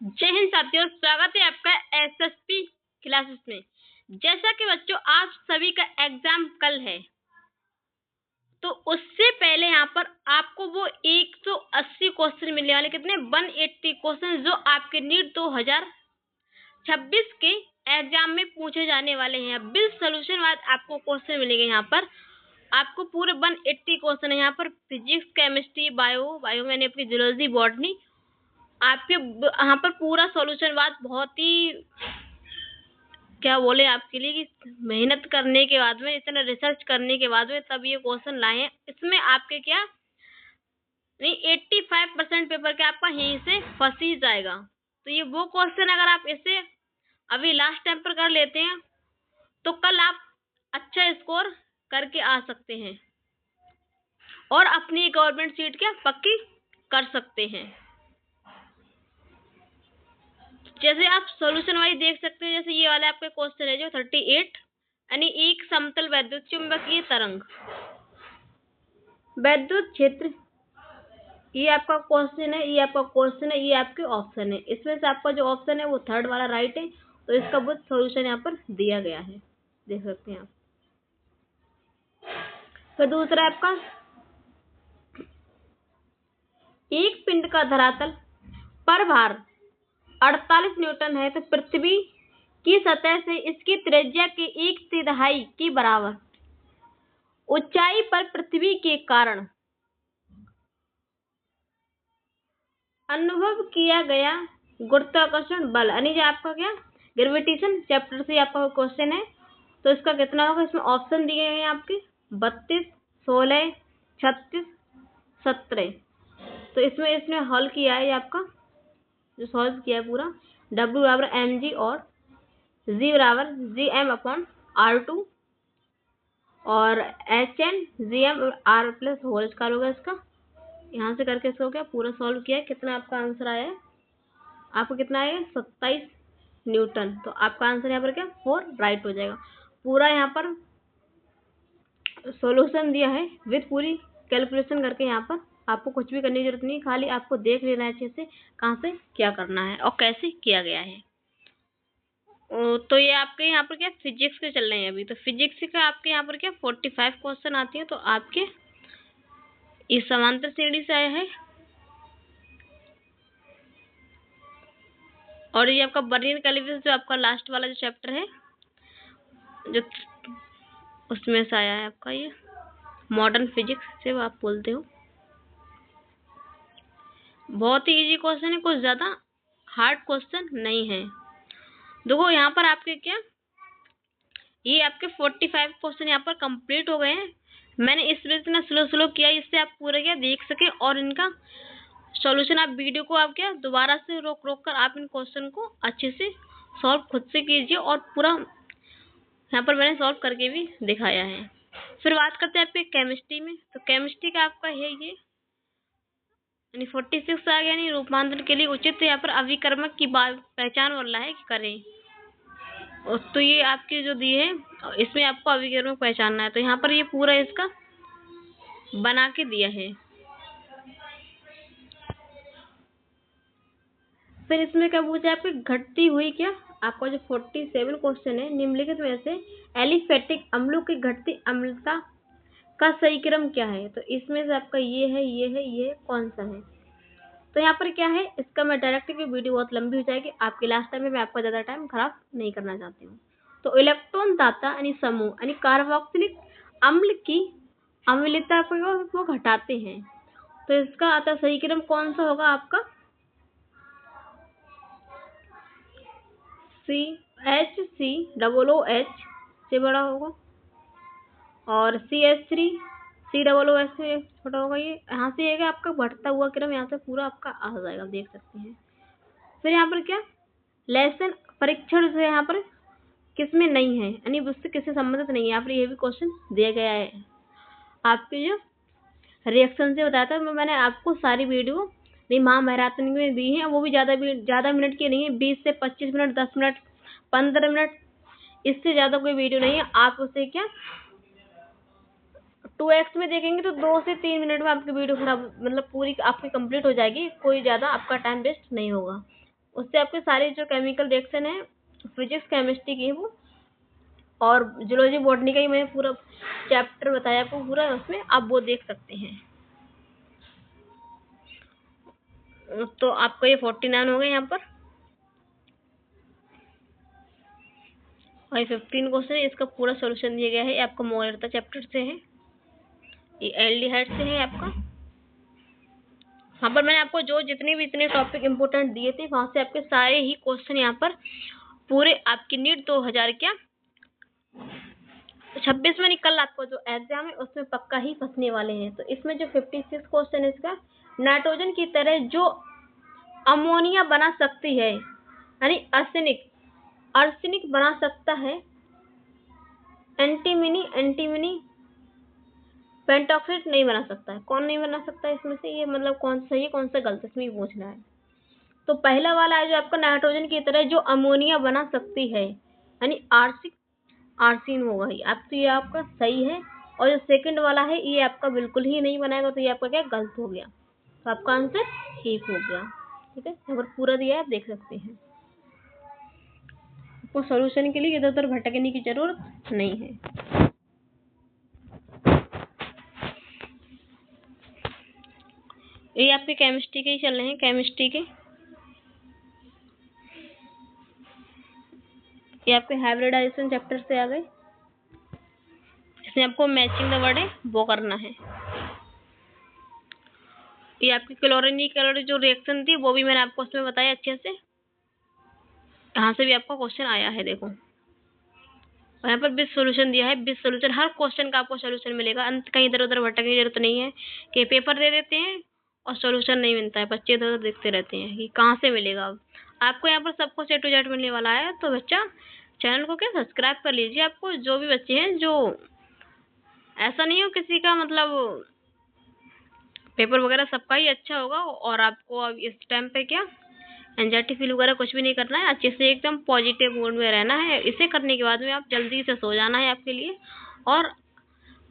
जय हिंद साथियों, स्वागत है आपका एसएसपी क्लासेस में। जैसा कि बच्चों आप सभी का एग्जाम कल है, तो उससे पहले यहाँ पर आपको वो 180 क्वेश्चन मिलने वाले, कितने 180 क्वेश्चन जो आपके नीट 2026 के एग्जाम में पूछे जाने वाले हैं। बिल सोल्यूशन बाद आपको क्वेश्चन मिलेंगे। यहाँ पर आपको पूरे 180 क्वेश्चन है। यहाँ पर फिजिक्स, केमिस्ट्री, बायो मैंने अपनी जूलॉजी, बॉटनी, आपके यहाँ पर पूरा सॉल्यूशन बाद बहुत ही क्या बोले आपके लिए कि मेहनत करने के बाद में, इतना रिसर्च करने के बाद में तब ये क्वेश्चन लाए हैं। इसमें आपके क्या नहीं 85% पेपर के आपका यहीं से फंस ही जाएगा। तो ये वो क्वेश्चन अगर आप इसे अभी लास्ट टाइम पर कर लेते हैं तो कल आप अच्छा स्कोर करके आ सकते हैं और अपनी गवर्नमेंट सीट क्या पक्की कर सकते हैं। जैसे आप सॉल्यूशन वाइज देख सकते हैं, जैसे ये वाला आपका क्वेश्चन है जो 38, यानी एक समतल वैद्युत चुंबकीय तरंग वैद्युत क्षेत्र, ये आपका क्वेश्चन है, ये आपका क्वेश्चन है, ये आपके ऑप्शन है। इसमें से आपका जो ऑप्शन है वो थर्ड वाला राइट है, तो इसका वो सॉल्यूशन यहाँ पर दिया गया है, देख सकते हैं आप। फिर दूसरा आपका एक पिंड का धरातल पर भार 48 न्यूटन है, तो पृथ्वी की सतह से इसकी त्रिज्या के 1/3 के बराबर ऊंचाई पर पृथ्वी के कारण अनुभव किया गया गुरुत्वाकर्षण बल, यानी जो आपका क्या ग्रेविटेशन चैप्टर से आपका क्वेश्चन है, तो इसका कितना होगा। इसमें ऑप्शन दिए हैं आपके 32, 16, 36, 17। तो इसमें इसने हल किया है आपका जो सॉल्व किया है पूरा, W बराबर mg और G बराबर Gm/r2 और HN Gm/r plus whole square होगा इसका। यहाँ से करके इसको क्या पूरा सॉल्व किया है। कितना आपका आंसर आया है, आपको कितना आएगा 27 न्यूटन। तो आपका आंसर यहाँ पर क्या 4 राइट हो जाएगा। पूरा यहाँ पर सॉल्यूशन दिया है विद पूरी कैलकुलेशन करके। यहाँ पर आपको कुछ भी करने की जरूरत नहीं, खाली आपको देख लेना है अच्छे से कहाँ से क्या करना है और कैसे किया गया है। तो ये आपके यहाँ पर क्या फिजिक्स के चल रहे हैं अभी, तो फिजिक्स का आपके यहाँ पर क्या 45 क्वेश्चन आती है। तो आपके इस समांतर श्रेणी से आया है और ये आपका बर्नौली कैलिपर जो आपका लास्ट वाला जो चैप्टर है जो उसमें से आया है आपका, ये मॉडर्न फिजिक्स से आप बोलते हो। बहुत ही इजी क्वेश्चन है, कुछ ज्यादा हार्ड क्वेश्चन नहीं है। देखो यहाँ पर आपके क्या ये आपके 45 क्वेश्चन यहाँ पर कंप्लीट हो गए हैं। मैंने इस वजह से ना स्लो किया, इससे आप पूरा क्या देख सके और इनका सॉल्यूशन आप वीडियो को आप क्या दोबारा से रोक कर आप इन क्वेश्चन को अच्छे से सॉल्व खुद से कीजिए और पूरा यहाँ पर मैंने सॉल्व करके भी दिखाया है। फिर बात करते हैं आपके केमिस्ट्री में, तो केमिस्ट्री का आपका है ये यानी 46 आ गया। नहीं रूपांतरण के लिए उचित यहाँ पर अभिकर्मक की पहचान वाला है कि करें, और तो ये आपके जो दिए है इसमें आपको अभिकर्मक पहचानना है। तो यहाँ पर ये पूरा इसका बना के दिया है। फिर इसमें क्या पूछा है आपकी घटती हुई क्या, आपका जो 47 क्वेश्चन है, निम्नलिखित में से एलिफेटिक अम्लों की घटती अम्लता का सही क्रम क्या है। तो इसमें से आपका ये है, ये है, ये कौन सा है। तो यहाँ पर क्या है, इसका मैं डायरेक्ट की वीडियो बहुत लंबी हो जाएगी आपके लास्ट टाइम में, मैं आपका ज्यादा टाइम खराब नहीं करना चाहती हूँ। तो इलेक्ट्रॉन दाता यानी समूह यानी कार्बोक्सिलिक अम्ल की अम्लता को वो घटाते हैं। तो इसका आता सही क्रम कौन सा होगा आपका, CHCOOH से बड़ा होगा और CH3 COOH से छोटा होगा। ये यहाँ से ये आपका बढ़ता हुआ क्रम यहाँ से पूरा आपका आ जाएगा, देख सकते हैं। फिर यहाँ पर क्या लेसन परीक्षण से यहाँ पर किसमें नहीं है, यानी उससे किससे संबंधित नहीं है। यहाँ पर ये भी क्वेश्चन दिया गया है आपके जो रिएक्शन से बताया था। मैंने आपको सारी वीडियो महामैराथन में दी है, वो भी ज्यादा मिनट की नहीं है, 20 से 25 मिनट, 10 मिनट, 15 मिनट, इससे ज्यादा कोई वीडियो नहीं है। आप उसे क्या 2x में देखेंगे तो 2 से 3 मिनट में आपकी वीडियो खराब मतलब पूरी आपकी कंप्लीट हो जाएगी, कोई ज्यादा आपका टाइम वेस्ट नहीं होगा। उससे आपके सारे जो केमिकल रिएक्शन है फिजिक्स केमिस्ट्री की वो, और जूलॉजी बॉटनी का ही मैंने पूरा चैप्टर बताया आपको पूरा, उसमें आप वो देख सकते हैं। तो आपका ये 49 हो गए यहाँ पर, और ये 15 क्वेश्चन है, इसका पूरा सॉल्यूशन दिया गया है। आपका मोलरता चैप्टर से है, ये एल्डिहाइड से है आपका। यहाँ पर मैंने आपको जो जितने भी इतने टॉपिक इंपोर्टेंट दिए थे वहां से आपके सारे ही क्वेश्चन यहाँ पर पूरे आपकी नीट 2026 में कल आपको जो एग्जाम है उसमें पक्का ही फंसने वाले हैं। तो इसमें जो 56 क्वेश्चन है इसका, नाइट्रोजन की तरह जो अमोनिया बना सकती है, यानी आर्सेनिक बना सकता है, एंटीमनी पेंटॉक्साइड नहीं बना सकता है। कौन नहीं बना सकता है इसमें से, ये मतलब कौन सा सही है कौन सा गलत, इसमें पूछना है। तो पहला वाला है जो आपका नाइट्रोजन की तरह जो अमोनिया बना सकती है, यानी आर्सिन होगा ही आप, तो ये आपका सही है। और जो सेकंड वाला है ये आपका बिल्कुल ही नहीं बनाएगा, तो ये आपका क्या गलत हो गया। तो आपका आंसर ठीक हो गया। ठीक है, अगर पूरा दिया है आप देख सकते हैं। आपको सॉल्यूशन के लिए इधर उधर भटकने की जरूरत नहीं है। ये आपके केमिस्ट्री के ही चल रहे हैं, केमिस्ट्री के। ये आपके हाइब्रिडाइजेशन चैप्टर से आ गए। इसमें आपको मैचिंग द वर्ड है वो करना है। ये आपकी क्लोरीन जो रिएक्शन थी वो भी मैंने आपको उसमें बताया अच्छे से। यहाँ से भी आपका क्वेश्चन आया है देखो, और यहाँ पर 20 सोल्यूशन दिया है। 20 सोल्यूशन, हर क्वेश्चन का आपको सोल्यूशन मिलेगा। अंत कहीं इधर उधर भटकने की जरूरत नहीं है कि पेपर दे देते हैं और सोल्यूशन नहीं मिलता है, बच्चे इधर उधर देखते रहते हैं कि कहाँ से मिलेगा। अब आपको यहाँ पर सब कुछ A to Z मिलने वाला है। तो बच्चा चैनल को क्या सब्सक्राइब कर लीजिए। आपको जो भी बच्चे हैं, जो ऐसा नहीं हो किसी का मतलब पेपर वगैरह सबका ही अच्छा होगा, और आपको अब इस टाइम पे क्या एंजाइटी फील वगैरह कुछ भी नहीं करना है। अच्छे से एकदम पॉजिटिव मूड में रहना है। इसे करने के बाद में आप जल्दी से सो जाना है आपके लिए, और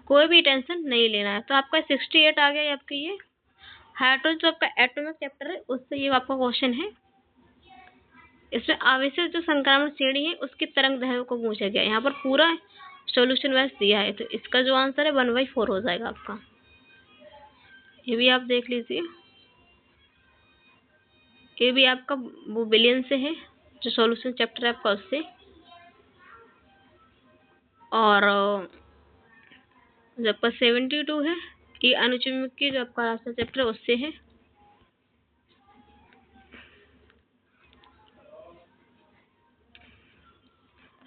कोई भी टेंशन नहीं लेना है। तो आपका 68 आ गया आपके ये हाइड्रोजन जो आपका एटॉमिक चैप्टर है उससे ये आपका क्वेश्चन है। इसमें आवेशित जो संक्रमण श्रेणी है उसकी तरंग दैर्ध्य को पूछा गया। यहाँ पर पूरा सॉल्यूशन वाइज दिया है। तो इसका जो आंसर है 1/4 हो जाएगा आपका। ये भी आप देख लीजिए। ये भी आपका वो बिलियन से है जो सॉल्यूशन चैप्टर है आपका उससे, और जो आपका 72 है ये अणुचुंबकीय जो आपका रास्ता चैप्टर है उससे है।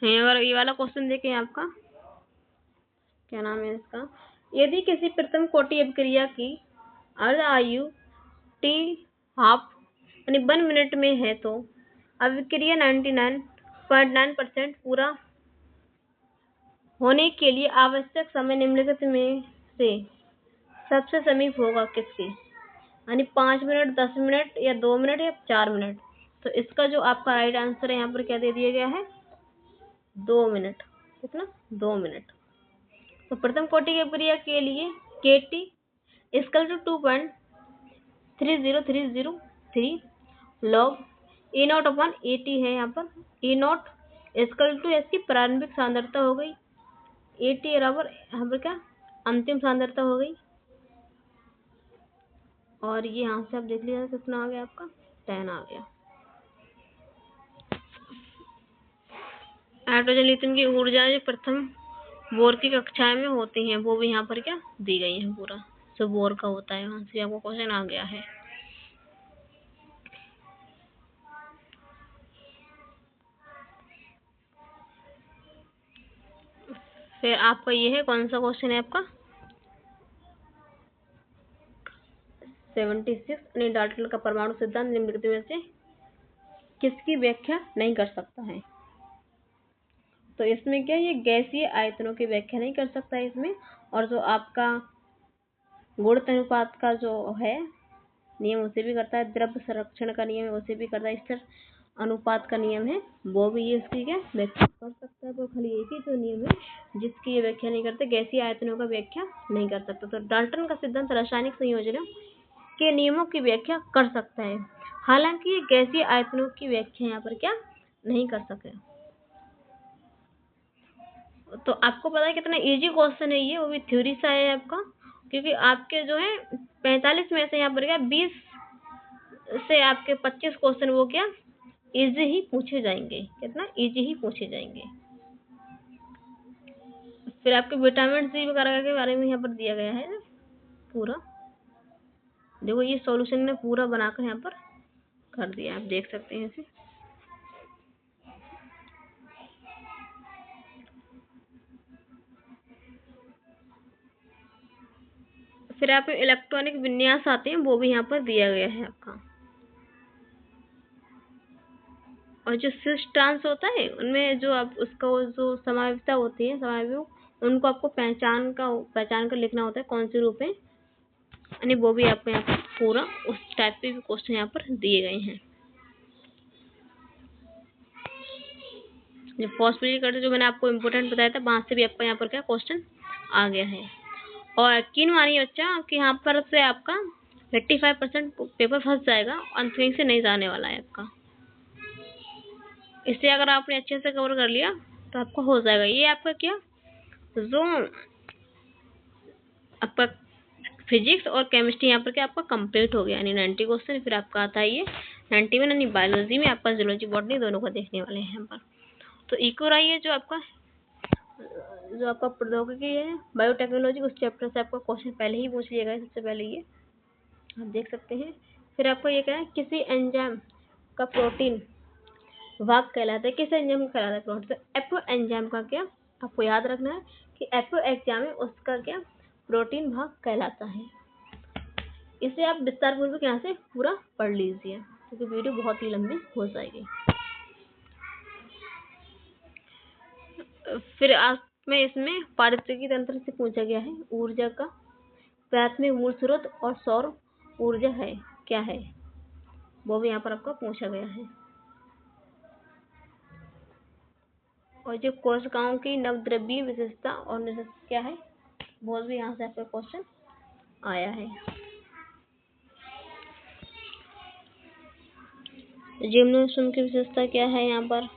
अगर ये वाला क्वेश्चन देखें आपका, क्या नाम है इसका, यदि किसी प्रथम कोटि अभिक्रिया की अर्ध आयु T हाफ यानी 1 मिनट में है तो अभिक्रिया 99.9% पूरा होने के लिए आवश्यक समय निम्नलिखित में से सबसे समीप होगा किसके, यानी 5 मिनट, 10 मिनट, या 2 मिनट, या 4 मिनट। तो इसका जो आपका राइट आंसर है यहाँ पर क्या दे दिया गया है, 2 मिनट। कितना, 2 मिनट। तो प्रथम कोटि की अभिक्रिया के लिए KT = 2.30303 log E0/AT है। यहाँ पर E0 = इसकी प्रारंभिक सांद्रता हो गई, AT बराबर यहाँ पर क्या अंतिम सांद्रता हो गई, और ये यहाँ से आप देख लीजिए कितना आ गया आपका 10 आ गया। हाइड्रोजन लिथियम की ऊर्जा जो प्रथम बोर की कक्षाएं में होती हैं वो भी यहाँ पर क्या दी गई है। पूरा जो बोर का होता है वहां से आपको क्वेश्चन आ गया है। फिर आपका ये है, कौन सा क्वेश्चन है आपका 76, डाल्टन का परमाणु सिद्धांत निम्नलिखित में से किसकी व्याख्या नहीं कर सकता है। तो इसमें क्या, ये गैसीय आयतनों की व्याख्या नहीं कर सकता है इसमें, और जो आपका गुणित अनुपात का जो है नियम उसे भी करता है, द्रव्य संरक्षण का नियम है उसे भी करता है, स्थिर अनुपात का नियम है वो भी ये इसकी क्या व्याख्या कर सकता है। तो खाली एक ही जो नियम है जिसकी ये व्याख्या नहीं करते, गैसीय आयतनों का व्याख्या नहीं कर सकता। तो डाल्टन का सिद्धांत रासायनिक संयोजनों के नियमों की व्याख्या कर सकता है। हालांकि ये गैसीय आयतनों की व्याख्या यहाँ पर क्या नहीं कर सके। तो आपको पता है कितना इजी क्वेश्चन है ये, वो भी थ्योरी से आया है आपका, क्योंकि आपके जो है 45 में से यहाँ पर क्या 20 से आपके 25 क्वेश्चन वो क्या इजी ही पूछे जाएंगे, कितना इजी ही पूछे जाएंगे। फिर आपके विटामिन सी वगैरह के बारे में यहाँ पर दिया गया है पूरा। देखो ये सॉल्यूशन ने पूरा बनाकर यहाँ पर कर दिया, आप देख सकते हैं इसे। फिर आप इलेक्ट्रॉनिक विन्यास आते हैं, वो भी यहाँ पर दिया गया है आपका। और जो सिस ट्रांस होता है उनमें जो आप उसका वो जो समाविता होती है, समावयव, उनको आपको पहचान कर लिखना होता है कौन से रूप में, यानी वो भी आपको यहाँ पर पूरा उस टाइप के भी क्वेश्चन यहाँ पर दिए गए हैं। जो फॉस्फेट करते जो मैंने आपको इम्पोर्टेंट बताया था, वहां से भी आपका यहाँ पर क्या क्वेश्चन आ गया है। और यकीन मानिए बच्चा कि यहाँ पर से आपका 85% पेपर फंस जाएगा, अंतरिंग से नहीं जाने वाला है आपका। इससे अगर आपने अच्छे से कवर कर लिया तो आपको हो जाएगा। ये आपका क्या जो आपका फिजिक्स और केमिस्ट्री यहाँ पर क्या आपका कंप्लीट हो गया, यानी 90 क्वेश्चन। फिर आपका आता है ये 91, यानी बायोलॉजी में आपका जूलॉजी बॉटनी दोनों को देखने वाले हैं यहाँ पर। तो इको रही है जो आपका प्रौद्योगिकी है, बायोटेक्नोलॉजी, उस चैप्टर से आपका क्वेश्चन पहले ही पूछ लिया गया सबसे पहले, ये आप देख सकते हैं। फिर आपको ये क्या है, किसी एंजाइम का प्रोटीन भाग कहलाता है, किस एंजाइम को कहलाता है प्रोटीन, तो एपो एंजाइम का क्या आपको याद रखना है कि एपो एंजाइम है उसका क्या प्रोटीन भाग कहलाता है। इसे आप विस्तार पूर्वक यहाँ से पूरा पढ़ लीजिए, क्योंकि वीडियो बहुत ही लंबी हो जाएगी। फिर आज में इसमें पारिस्थितिकी तंत्र से पूछा गया है, ऊर्जा का प्राथमिक मूल स्रोत और सौर ऊर्जा है क्या है, वो भी यहाँ पर आपको पूछा गया है। और जो कोशिकाओं की नवद्रव्यीय विशेषता और निष्कर्ष क्या है, वो भी यहाँ से आपका क्वेश्चन आया है। जिम्नोस्पर्म की विशेषता क्या है यहाँ पर,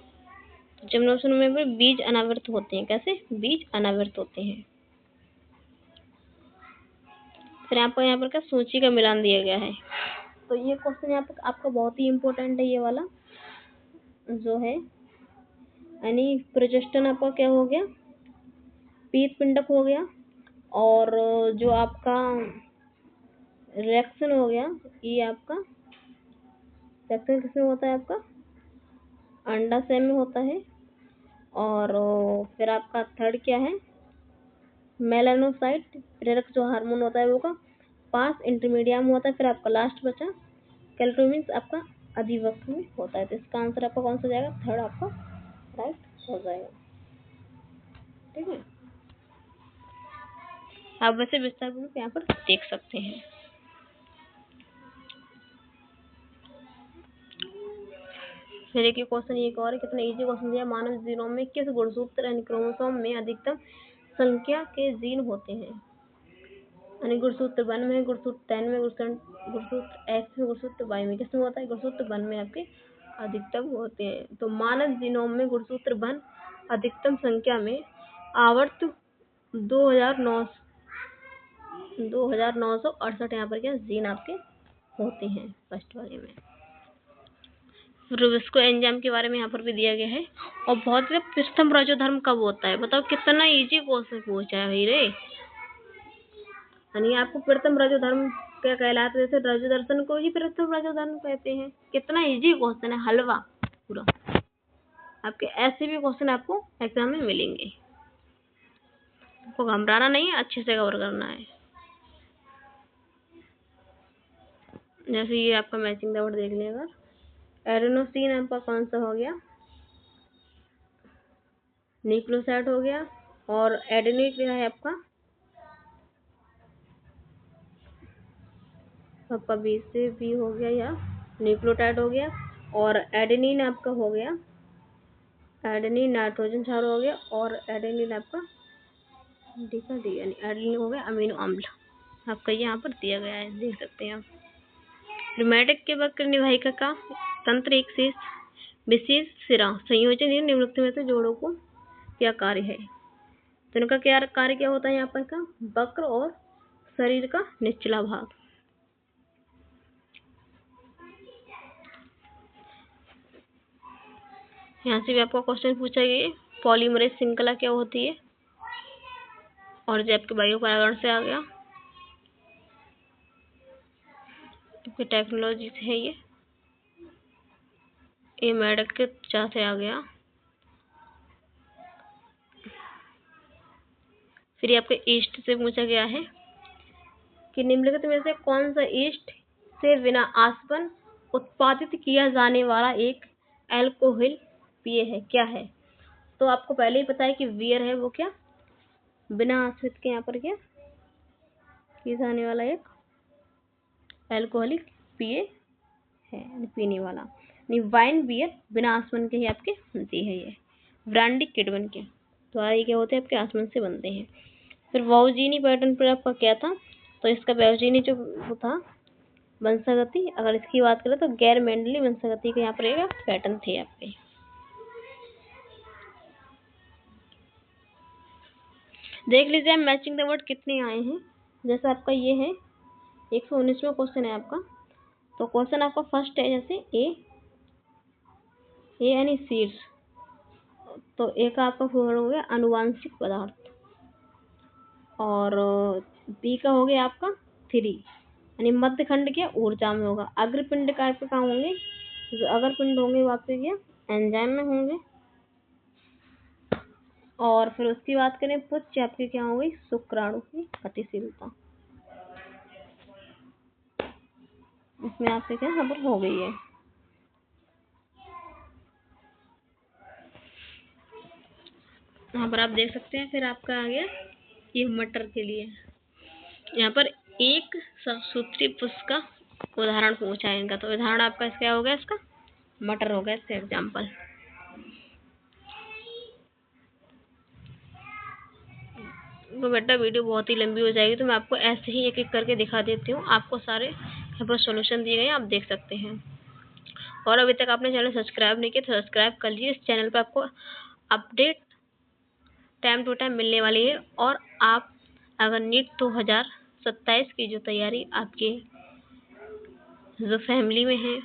जिम्नोस्पर्म में भी बीज अनावृत होते हैं। कैसे बीज अनावृत होते हैं। फिर आपको यहाँ पर क्या सूची का मिलान दिया गया है। तो ये क्वेश्चन यहाँ पर आपका बहुत ही इम्पोर्टेंट है, ये वाला जो है, यानी प्रोजेस्टन आपका क्या हो गया, पीत पिंडक हो गया, और जो आपका रिएक्शन हो गया, ये आपका रिएक्शन किसमें होता है, आपका अंडाशय में होता है। और फिर आपका थर्ड क्या है, मेलानोसाइट प्रेरक जो हार्मोन होता है वो का पास इंटरमीडिया में होता है। फिर आपका लास्ट बचा कैल्ट्रोमिन्स आपका अधिवक्त में होता है। तो इसका आंसर आपका कौन सा जाएगा, थर्ड आपका राइट हो जाएगा। ठीक है, आप वैसे विस्तार पूर्वक यहाँ पर देख सकते हैं। फिर एक क्वेश्चन एक और, कितना इजी क्वेश्चन दिया, मानव जीनोम में किस गुणसूत्र यानी क्रोमोसोम में अधिकतम संख्या के जीन होते हैं, यानी गुणसूत्र 1 में, गुणसूत्र 10 में, गुणसूत्र X में, गुणसूत्र Y में, किसमें होता है, गुणसूत्र 1 में आपके अधिकतम होते हैं। तो मानव जीनोम में गुणसूत्र 1 अधिकतम संख्या में आवर्त 2968 यहाँ पर क्या जीन आपके होते हैं फर्स्ट वाले में। रुबिस्को एंजाइम के बारे में यहाँ पर भी दिया गया है। और बहुत ही प्रथम रजोधर्म कब होता है, बताओ कितना इजी क्वेश्चन पूछा है भाई रे। यानी आपको प्रथम रजोधर्म क्या कहलाता है, जैसे रजोदर्शन को ही प्रथम रजोधर्म कहते हैं। कितना इजी क्वेश्चन है, हलवा पूरा। आपके ऐसे भी क्वेश्चन आपको एग्जाम में मिलेंगे, आपको घबराना नहीं है, अच्छे से कवर करना है। जैसे ये आपका मैचिंग द वर्ड देख लेगा, एडेनोसिन आपका कौन सा हो गया, न्यूक्लियोसाइड हो गया, और एडेनिन क्या है आपका बी से बी हो गया या न्यूक्लियोटाइड हो गया, और एडेनिन आपका हो गया, एडेनिन नाइट्रोजन क्षार हो गया, और एडेनिन आपका डी का डी, यानी एडेनिन हो गया अमीनो अम्ल आपका यहाँ पर दिया गया है, देख सकते हैं आप। मेढक के वक्र निवाहिका का तंत्र एक से विशेष सिरा संयोजन या निम्नलिखित में से जोड़ों को क्या कार्य है। तो इनका क्या कार्य क्या होता है यहाँ पर का वक्र और शरीर का निचला भाग। यहाँ से भी आपका क्वेश्चन पूछा गया पॉलीमरेज श्रृंखला क्या होती है, और जो आपके बायो परागण से आ गया, आपकी टेक्नोलॉजी से है ये मेढक के त्वचा से आ गया। फिर आपके ईस्ट से पूछा गया है कि निम्नलिखित में से कौन सा ईस्ट से बिना आसवन उत्पादित किया जाने वाला एक अल्कोहल पेय है, क्या है। तो आपको पहले ही पता है कि बियर है, वो क्या बिना आश्रित के यहाँ पर क्या किया जाने वाला एक अल्कोहलिक पेय है, पीने वाला। नहीं, वाइन बियर बिना आसवन के ही आपके बनती है, ये ब्रांडी किडवन के द्वारा ये क्या होते हैं आपके आसवन से बनते हैं। फिर वाउजीनी पैटर्न पर आपका क्या था, तो इसका वाउजीनी जो था वंशागति, अगर इसकी बात करें तो गैर मेंडली वंशागति के यहाँ पर एक पैटर्न थे आपके। देख लीजिए आप मैचिंग द वर्ड कितने आए हैं। जैसे आपका ये है 119वां क्वेश्चन है आपका। तो क्वेश्चन आपका फर्स्ट है जैसे ए यानी सीड्स, तो ए का आपका फॉर हो गया अनुवांशिक पदार्थ, और बी का हो गया आपका 3 यानी मध्य खंड क्या ऊर्जा में होगा। अग्रपिंड का आपके कहाँ होंगे, जो अग्रपिंड होंगे वो आपके क्या एंजाइम में होंगे। और फिर उसकी बात करें पुच्छ आपकी क्या हो गई शुक्राणु की गतिशीलता, इसमें आपसे क्या खबर हो गई है। यहाँ पर आप देख सकते हैं। फिर आपका आ गया ये मटर के लिए, यहाँ पर एक सूत्री पुष्प का उदाहरण पूछा है इनका। तो उदाहरण आपका क्या हो गया, इसका मटर हो गया इसका एग्जाम्पल। तो बेटा वीडियो बहुत ही लंबी हो जाएगी, तो मैं आपको ऐसे ही एक एक करके दिखा देती हूँ। आपको सारे यहाँ पर सॉल्यूशन दिए गए हैं, आप देख सकते हैं। और अभी तक आपने चैनल सब्सक्राइब नहीं किया तो सब्सक्राइब कर लीजिए। इस चैनल पर आपको अपडेट टाइम टू टाइम मिलने वाली है। और आप अगर नीट 2027 की जो तैयारी आपके जो फैमिली में है,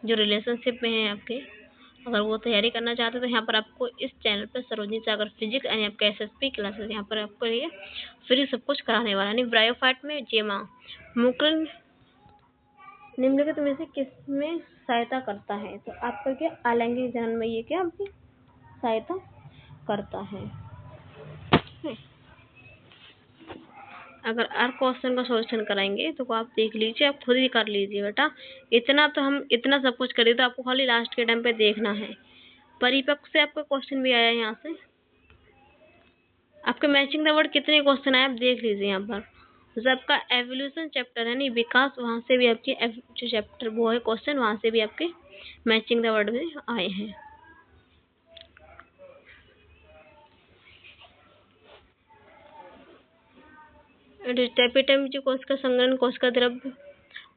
जो रिलेशनशिप में है आपके, अगर वो तैयारी करना चाहते हैं तो यहाँ पर आपको इस चैनल पर सरोजनी सागर फिजिक्स यानी आपका SSP क्लासेस यहाँ पर आपको ये फ्री सब कुछ कराने वाला। नहीं, ब्रायोफाइट में जेमा मुकुल निम्नलिखित में से किसमें सहायता करता है। तो आपका क्या अलैंगिक जनन में ये क्या आपकी सहायता करता है। अगर हर क्वेश्चन का सॉल्यूशन कराएंगे तो आप देख लीजिए, आप खुद ही कर लीजिए बेटा। इतना तो हम इतना सब कुछ करें तो आपको खाली लास्ट के टाइम पे देखना है। परिपक्व से आपका क्वेश्चन भी आया है यहाँ से। आपके मैचिंग द वर्ड कितने क्वेश्चन आए आप देख लीजिए यहाँ पर। जो आपका एवोल्यूशन चैप्टर है नहीं विकास, वहाँ से भी आपके जो चैप्टर वो है क्वेश्चन, वहाँ से भी आपके मैचिंग द वर्ड में आए हैं। टेपिटम जो कोश का संघनन कोश का द्रव्य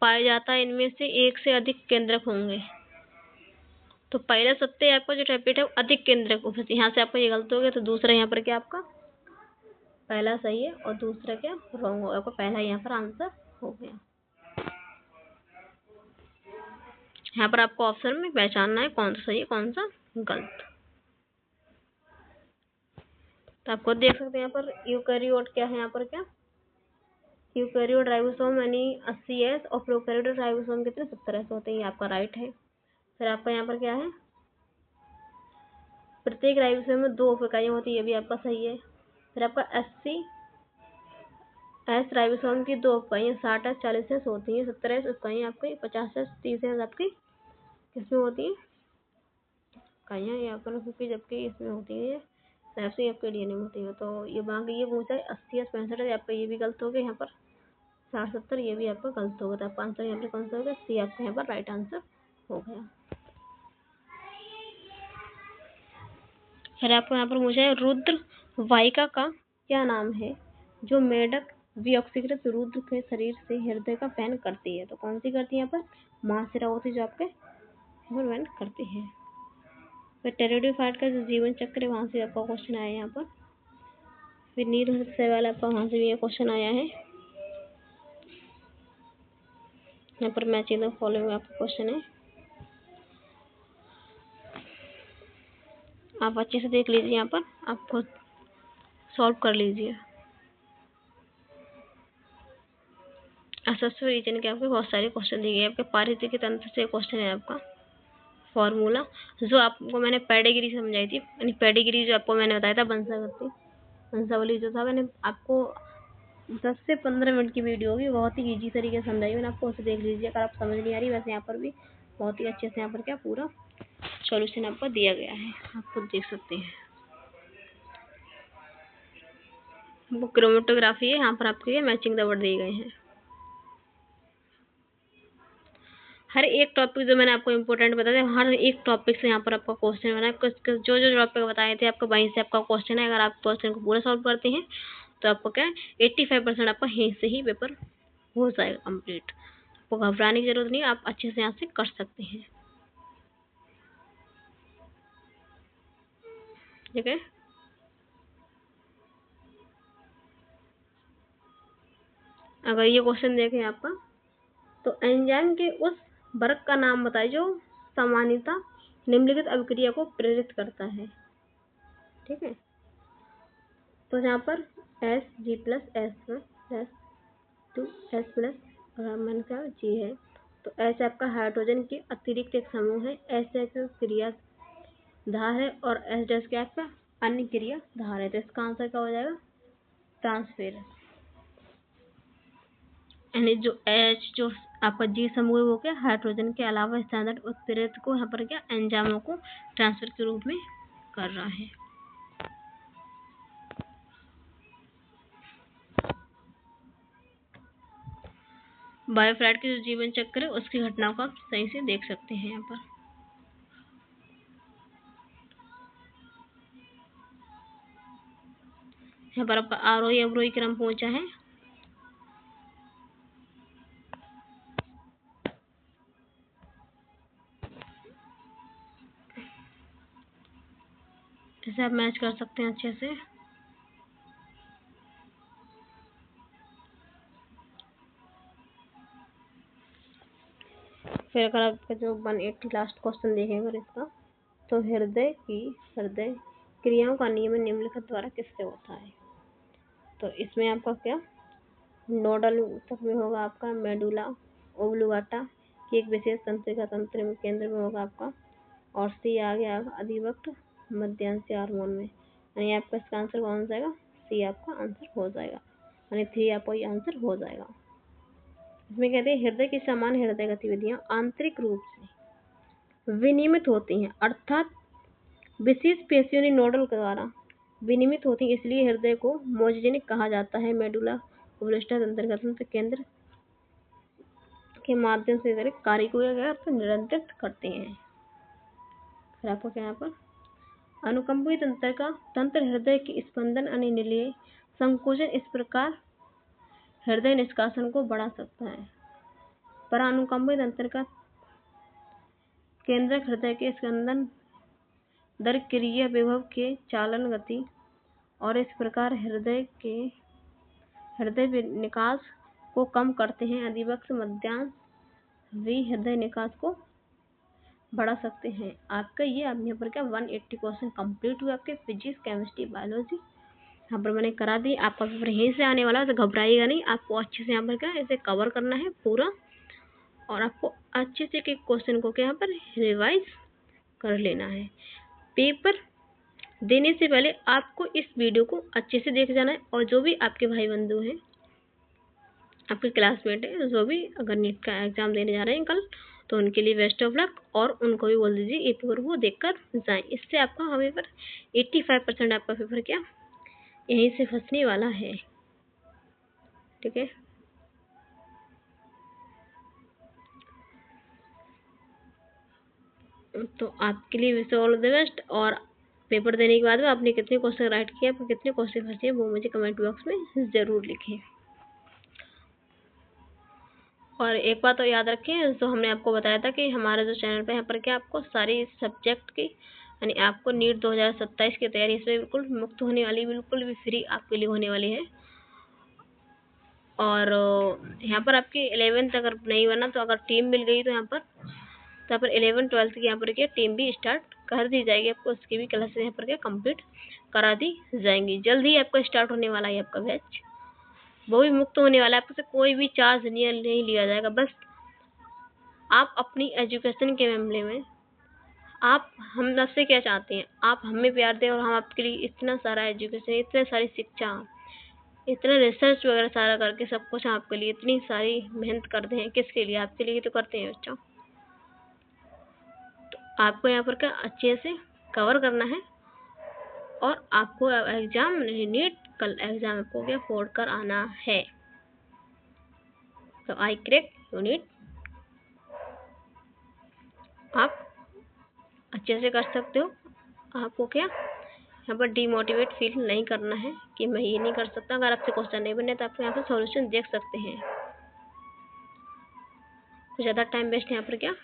पाया जाता है, इनमें से एक से अधिक केंद्रक होंगे। तो पहला सत्य आपका जो टेपिटम अधिक केंद्रक, यहाँ से आपका ये गलत हो गया। तो दूसरा यहाँ पर क्या आपका पहला सही है और दूसरा क्या रॉन्ग होगा। आपका पहला यहाँ पर आंसर हो गया। यहाँ पर आपको ऑप्शन में पहचानना है कौन सा सही है कौन सा गलत। तो आपको देख सकते हैं यहाँ पर यूकैरियोट क्या है, यहाँ पर क्या यूकैरियोट राइबोसोम यानी 80S और प्रोकैरियोट राइबोसोम कितने 70S होते हैं, ये आपका राइट है। फिर आपका यहाँ पर क्या है प्रत्येक राइबोसोम में 2 उप इकाइयाँ होती है, ये भी आपका सही है। फिर आपका 80S राइबोसोम की 2 इकाइयाँ 60S 40S होती है, 70S इकाइयाँ आपकी 50S 30S आपकी किसमें होती है इकाइयाँ यहाँ पर, क्योंकि जबकि इसमें होती है आपके DNA में होती है। तो ये बाकी ये पूछा है 80S 65, आपका ये भी गलत हो गया। यहाँ पर 60 70 ये भी आपका गलत होगा। तो आपका आंसर यहाँ पर कौन सा होगा, सी आपका यहाँ पर राइट आंसर हो गया। फिर आपको यहाँ पर पूछा है रुद्र वाहिका का क्या नाम है जो मेढक वी ऑक्सीकृत रुद्र के शरीर से हृदय का वहन करती है। तो कौन सी करती है? यहाँ पर महाशिरा होती है जो आपके वहन करती है। फिर टेरिडोफाइट का जो जीवन चक्र है वहाँ से आपका क्वेश्चन आया है यहाँ पर। फिर नीलहर्ष शैवाल आपका वहाँ से भी ये क्वेश्चन आया है। यहाँ पर मैचिंग द फॉलोइंग आपका क्वेश्चन है, आप अच्छे से देख लीजिए, यहाँ पर आप खुद सॉल्व कर लीजिए। असस्व रीजन के आपके बहुत सारे क्वेश्चन दिए गए। आपके पारिस्थितिकी तंत्र से क्वेश्चन है आपका फॉर्मूला, जो आपको मैंने पेडिग्री समझाई थी, यानी पेडिग्री जो आपको मैंने बताया था वंशावली जो था, मैंने आपको 10 से 15 मिनट की वीडियो होगी, बहुत ही ईजी तरीके से समझाई मैंने आपको, उसे देख लीजिए अगर आप समझ नहीं आ रही। वैसे यहाँ पर भी बहुत ही अच्छे से यहाँ पर क्या पूरा सॉल्यूशन आपको दिया गया है, आप खुद देख सकते हैं। वो क्रोमेटोग्राफी है, यहाँ पर आपके ये मैचिंग द वर्ड दिए गए हैं। हर एक टॉपिक जो मैंने आपको इम्पोर्टेंट बताया, हर एक टॉपिक से यहाँ पर आपका क्वेश्चन बना है। कुछ जो जो टॉपिक बताए थे आपको वहीं से आपका क्वेश्चन है। अगर आप क्वेश्चन को पूरा सॉल्व करते हैं तो आपको क्या है 85% आपका यहीं से ही पेपर हो जाएगा कंप्लीट। आपको घबराने की जरूरत नहीं, आप अच्छे से यहाँ से कर सकते हैं। ठीक है, अगर ये क्वेश्चन देखें आपका, तो एंजाइम के उस वर्ग का नाम बताइए जो सामान्यतः निम्नलिखित अभिक्रिया को प्रेरित करता है। ठीक है, तो यहाँ पर Hg+S+2S+ अगर मैंने कहा G है, तो H आपका हाइड्रोजन के अतिरिक्त एक समूह है, S एक क्रिया धार है और S डैश क्या आपका अन्य क्रिया धार है। तो इसका आंसर क्या हो जाएगा? ट्रांसफेरेंस। यानी जो H जो आपका G समूह है वो क्या हाइड्रोजन के अलावा स्टैंडर्ड उत्प्रेरक को यहाँ पर क्या एंजाइमों को ट्रांसफर के रूप में कर रहा है। बायोफ्लैट की जो जीवन चक्र है उसकी घटनाओं को आप सही से देख सकते हैं। यहाँ पर आपका आरोही अवरोही क्रम पहुंचा है। इसे आप मैच कर सकते हैं अच्छे से। फिर अगर आपका जो 180 लास्ट क्वेश्चन देखेंगे अगर इसका, तो हृदय क्रियाओं का नियमन निम्नलिखित द्वारा किससे होता है? तो इसमें आपका क्या नोडल ऊतक में होगा आपका मेडुला ओब्लिगाटा की एक विशेष तंत्रिका तंत्र में केंद्र में होगा आपका, और सी आ गया अधिवक्त मध्यांश हार्मोन में। यानी आपका इसका आंसर कौन जाएगा? सी आपका आंसर हो जाएगा, यानी 3 आपका ये आंसर हो जाएगा। इसमें कहते हैं हृदय की सामान्य हृदय गतिविधियां आंतरिक रूप से विनियमित होती हैं, अर्थात विशेष पेशियों नोडल द्वारा विनियमित होती है, इसलिए हृदय को मोनोजेनिक कहा जाता है। मेडुला ओब्लास्टा तंत्रिका तंत्र केंद्र के माध्यम से कार्य को नियंत्रित करते हैं। फिर आपको क्या यहाँ पर अनुकंपी तंत्र हृदय के स्पंदन अनियंत्रित संकोचन इस प्रकार हृदय निष्कासन को बढ़ा सकता है। पर अनुकंपी तंत्र का केंद्रक हृदय के स्पंदन दर क्रिया विभव के चालन गति और इस प्रकार हृदय निकास को कम करते हैं। अधिवक्त मध्यांश भी हृदय निकास को बढ़ा सकते हैं। आपका ये अब यहाँ पर क्या 180 क्वेश्चन कंप्लीट हुए आपके फिजिक्स केमिस्ट्री बायोलॉजी यहाँ पर मैंने करा दी। आपका पेपर यहीं से आने वाला है, तो घबराइएगा नहीं, आपको अच्छे से यहाँ पर क्या इसे कवर करना है पूरा, और आपको अच्छे से एक क्वेश्चन को क्या यहाँ पर रिवाइज कर लेना है। पेपर देने से पहले आपको इस वीडियो को अच्छे से देख जाना है, और जो भी आपके भाई बंधु हैं, आपके क्लासमेट हैं, जो भी अगर नीट का एग्जाम देने जा रहे हैं कल, तो उनके लिए बेस्ट ऑफ लक, और उनको भी बोल दीजिए ये पेपर वो देखकर जाएं। इससे आपका पेपर 85% आपका पेपर क्या यहीं से फंसने वाला है। ठीक है, तो आपके लिए विश ऑल द बेस्ट। और पेपर देने के बाद में आपने कितने क्वेश्चन राइट किए, आपको कितने क्वेश्चन फंसे, वो मुझे कमेंट बॉक्स में ज़रूर लिखें। और एक बात तो याद रखें, जो हमने आपको बताया था कि हमारे जो चैनल पे यहाँ पर क्या आपको सारी सब्जेक्ट की यानी आपको नीट 2027 की तैयारी इसमें बिल्कुल मुफ्त होने वाली, बिल्कुल भी फ्री आपके लिए होने वाली है। और यहाँ पर आपकी 11th अगर नहीं बना तो अगर टीम मिल गई तो यहाँ पर 11 12 की यहाँ पर क्या टीम भी स्टार्ट कर दी जाएगी, आपको उसकी भी क्लासेस यहाँ पर क्या कंप्लीट करा दी जाएंगी। जल्द ही आपका स्टार्ट होने वाला है आपका बैच, वो भी मुफ्त होने वाला है, आपसे कोई भी चार्ज नहीं लिया जाएगा। बस आप अपनी एजुकेशन के मामले में आप हम आपसे क्या चाहते हैं, आप हमें प्यार दें और हम आपके लिए इतना सारा एजुकेशन, इतने सारी शिक्षा, इतना रिसर्च वगैरह सारा करके सब कुछ आपके लिए इतनी सारी मेहनत करते हैं। किसके लिए? आपके लिए तो करते हैं बच्चों। तो आपको यहाँ पर क्या अच्छे से कवर करना है और आपको एग्जाम नीट कल एग्जाम आपको क्या फोड़ कर आना है। तो आई क्रैक यूनिट आप अच्छे से कर सकते हो। आपको क्या यहाँ पर डीमोटिवेट फील नहीं करना है कि मैं ये नहीं कर सकता। अगर आपसे क्वेश्चन नहीं बने तो आप यहाँ पर सॉल्यूशन देख सकते हैं। तो ज़्यादा टाइम वेस्ट यहाँ पर क्या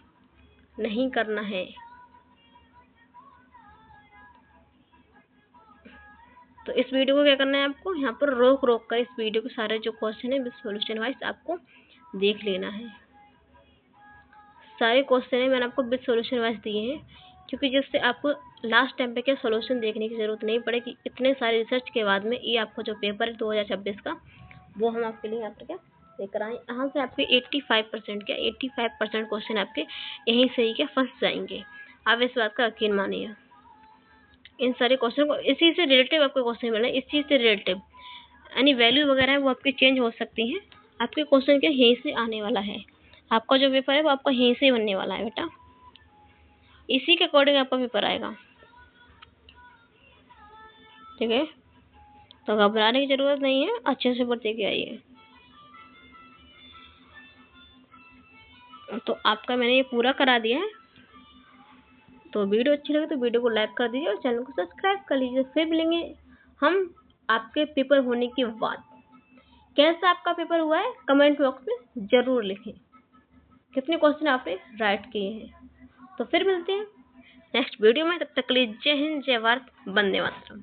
नहीं करना है। तो इस वीडियो को क्या करना है, आपको यहाँ पर रोक रोक कर इस वीडियो के सारे जो क्वेश्चन है सॉल्यूशन वाइज आपको देख लेना है। सारे क्वेश्चन है मैंने आपको विद सॉल्यूशन वाइज दिए हैं, क्योंकि जिससे आपको लास्ट टाइम पे क्या सॉल्यूशन देखने की ज़रूरत नहीं पड़ेगी। इतने सारे रिसर्च के बाद में ये आपको जो पेपर है 2026 का, वो हम आपके लिए यहाँ पर क्या लेकर आए। यहाँ से आपके 85% क्वेश्चन आपके यहीं से ही क्या फंस जाएंगे। आप इस बात का यकीन मानिए। इन सारे क्वेश्चन को इसी से रिलेटिव आपको क्वेश्चन मिल रहे हैं, इस चीज़ से रिलेटिव यानी वैल्यू वगैरह है वो आपकी चेंज हो सकती हैं। आपके क्वेश्चन क्या यहीं से आने वाला है। आपका जो पेपर है वो आपका यहीं से बनने वाला है बेटा, इसी के अकॉर्डिंग आपका पेपर आएगा। ठीक है, तो घबराने की जरूरत नहीं है, अच्छे से पढ़ते के आइए। तो आपका मैंने ये पूरा करा दिया है। तो वीडियो अच्छी लगे तो वीडियो को लाइक कर दीजिए और चैनल को सब्सक्राइब कर लीजिए। फिर मिलेंगे हम आपके पेपर होने के बाद। कैसा आपका पेपर हुआ है कमेंट बॉक्स में जरूर लिखें, कितने क्वेश्चन आपने राइट किए हैं। तो फिर मिलते हैं नेक्स्ट वीडियो में, तब तक के लिए जय हिंद, जय भारत, वंदे मातरम।